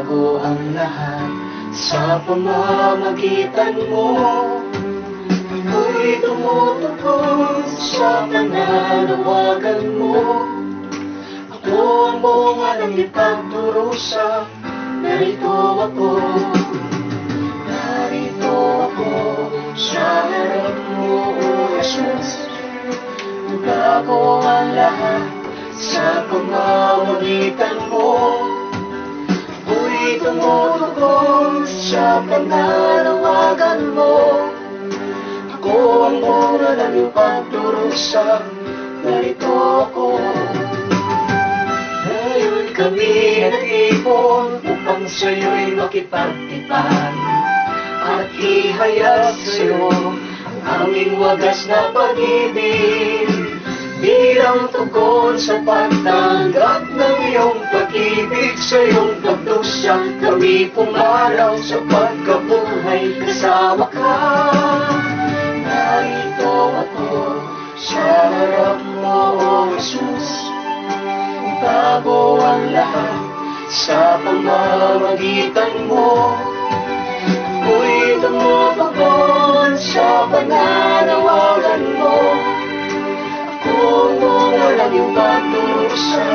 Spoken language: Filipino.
Bago ang lahat sa pamamagitan mo, ako'y tumutugod sa pananawagan mo. Ako ang buong alang ipagdurusa. Narito ako, narito ako sa harap mo, O Jesus. Bago ang lahat sa pamamagitan mo, ako'y tumutugod sa pananawagan mo. Ako ang muna ng iyong pagdurusa. Narito ako. Ngayon kami nag-ipon upang sa'yo'y makipagtipan at ihayag sa'yo ang aming wagas na pag-ibig. Bilang tugon sa pagtanggap ng iyong pag-ibig, sa iyong pagdusa kami pumalaw sa pagkabuhay kasama ka. Narito ako sa harap mo, O Jesus. Bago ang lahat sa pamamagitan mo, ako'y tumutugod sa pananawagan mo. Ako ang walang iyong pagdurusa.